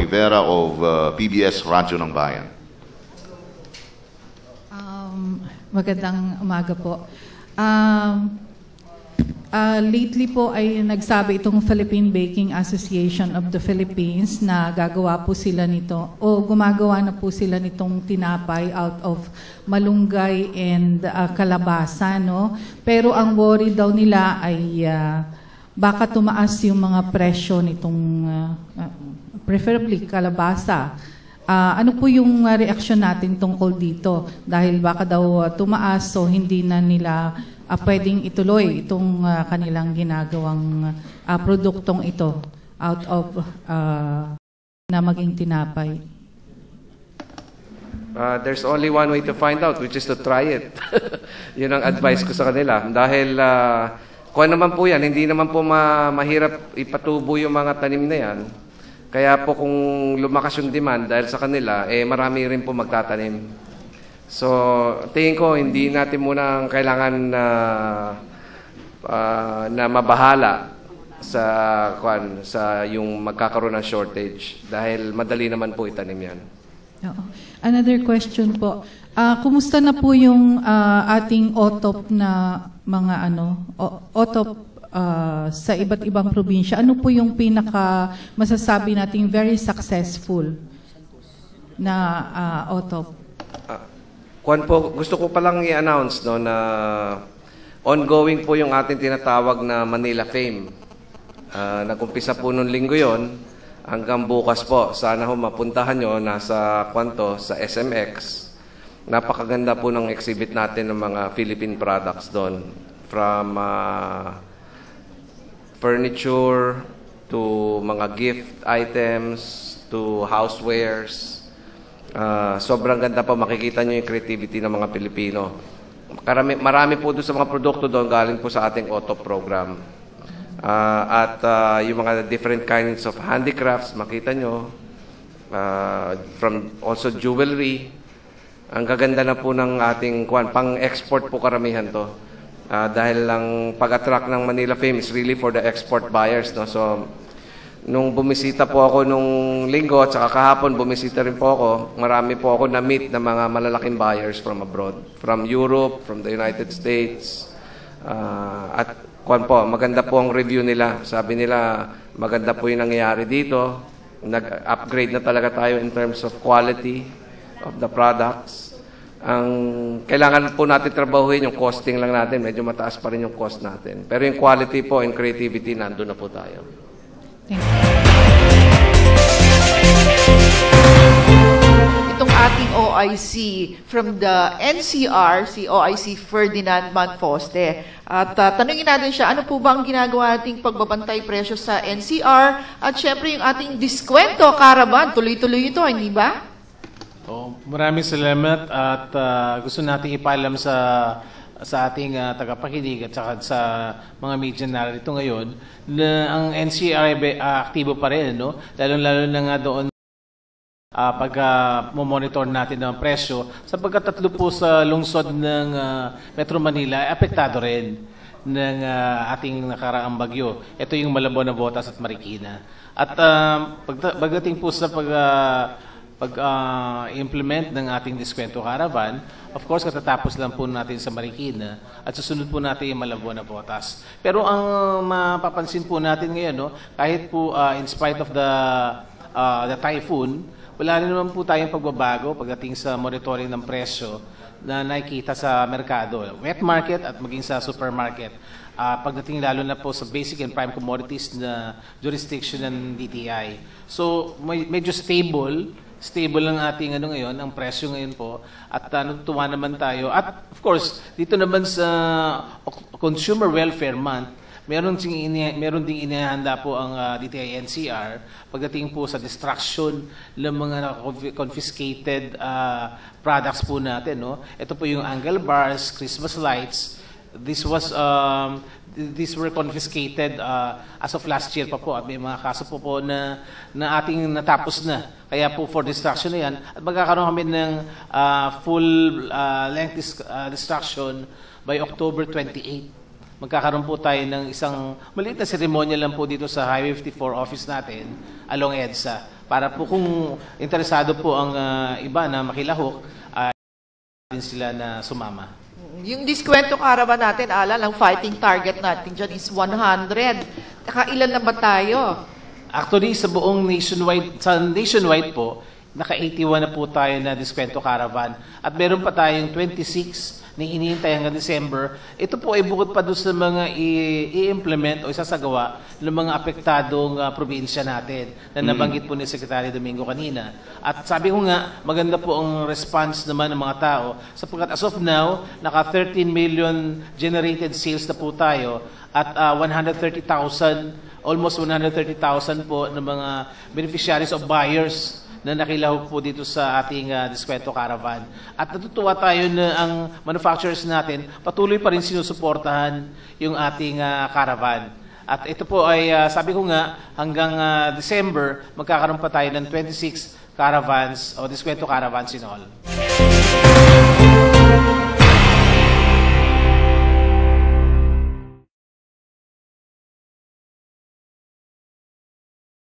Rivera of PBS Radyo ng Bayan. Magandang umaga po. Lately po ay nagsabi itong Philippine Baking Association of the Philippines na gagawa po sila nito o gumagawa na po sila nitong tinapay out of malunggay and kalabasa, no? Pero ang worry daw nila ay baka tumaas yung mga presyo nitong preferably kalabasa. Ano po yung reaksyon natin tungkol dito? Dahil baka daw tumaas so hindi na nila pwedeng ituloy itong kanilang ginagawang produktong ito out of na maging tinapay. There's only one way to find out, which is to try it. Yun ang advice ko sa kanila. Dahil kung naman po yan, hindi naman po mahirap ipatubo yung mga tanim na yan. Kaya po kung lumakas yung demand dahil sa kanila, marami rin po magtatanim. So, tingin ko, hindi natin muna kailangan na mabahala sa yung magkakaroon ng shortage dahil madali naman po itanim yan. Another question po. Kumusta na po yung ating OTOP na mga OTOP sa iba't ibang probinsya? Ano po yung pinaka masasabi nating very successful na OTOP? Gusto ko palang i-announce na ongoing po yung ating tinatawag na Manila Fame. Nag-umpisa po nung linggo yon hanggang bukas po. Sana ho mapuntahan nyo sa sa SMX. Napakaganda po ng exhibit natin ng mga Philippine products doon. From furniture to mga gift items to housewares. Sobrang ganda po, makikita nyo yung creativity ng mga Pilipino. Marami po doon sa mga produkto doon galing po sa ating OTOP program. At yung mga different kinds of handicrafts, makita nyo. From also jewelry. Ang gaganda na po ng ating pang-export po karamihan to. Dahil lang pag-attract ng Manila Fame is really for the export buyers. No? So, nung bumisita po ako nung linggo at saka kahapon bumisita rin po ako, marami po ako na-meet na mga malalaking buyers from abroad. From Europe, from the United States. At maganda po ang review nila. Sabi nila, maganda po yung nangyayari dito. Nag-upgrade na talaga tayo in terms of quality of the products. Ang kailangan po natin trabahuin, yung costing lang natin. Medyo mataas pa rin yung cost natin. Pero yung quality po and creativity, nandun na po tayo. Itong ating OIC from the NCR, si OIC Ferdinand Manfoste. At tanungin natin siya, ano po ba ang ginagawa nating pagbabantay presyo sa NCR? At syempre yung ating diskwento, caravan, tuloy-tuloy ito, hindi ba? Maraming salamat at gusto nating ipaalam sa ating tagapakinig at saka sa mga media narito ngayon na ang NCR aktibo pa rin, no? Lalo na nga doon pag monitor natin ng presyo sapagkat tatlo po sa lungsod ng Metro Manila apektado rin ng ating nakaraang bagyo. Ito yung Malabon, Navotas at Marikina. At pagdating po sa pag-implement ng ating diskwento caravan, of course, katatapos lang po natin sa Marikina at susunod po natin yung Malabon, Navotas. Pero ang mapapansin po natin ngayon, no, kahit po in spite of the typhoon, wala rin naman po tayong pagbabago pagdating sa monitoring ng presyo na nakikita sa merkado, wet market at maging sa supermarket. Pagdating lalo na po sa basic and prime commodities na jurisdiction ng DTI. So, medyo stable ang ating ngayon, ang presyo ngayon po. At natutuwa naman tayo. At of course, dito naman sa Consumer Welfare Month, meron ding inihanda po ang DTI NCR pagdating po sa destruction ng mga confiscated products po natin. No? Ito po yung angle bars, Christmas lights. These were confiscated as of last year pa po at may mga kaso po na ating natapos na. Kaya po for destruction na yan at magkakaroon kami ng full length destruction by October 28. Magkakaroon po tayo ng isang maliit na seremonya lang po dito sa Highway 54 office natin along EDSA para po kung interesado po ang iba na makilahok, din sila na sumama. Yung diskwento caravan natin, Alan, ang fighting target natin dyan is 100. Nakailan na ba tayo? Actually, sa nationwide po, naka-81 na po tayo na diskwento caravan. At meron pa tayong 26 na hinihintay hanggang December. Ito po ay bukod pa doon sa mga i-implement o isasagawa ng mga apektadong probinsya natin na nabanggit po ni Secretary Domingo kanina. At sabi ko nga, maganda po ang response naman ng mga tao sapagkat as of now, naka 13 million generated sales na po tayo at 130,000, almost 130,000 po ng mga beneficiaries of buyers na nakilahok po dito sa ating diskwento caravan. At natutuwa tayo na ang manufacturers natin patuloy pa rin sinusuportahan yung ating caravan. At ito po ay, sabi ko nga, hanggang December, magkakaroon pa tayo ng 26 caravans o diskwento caravans in all.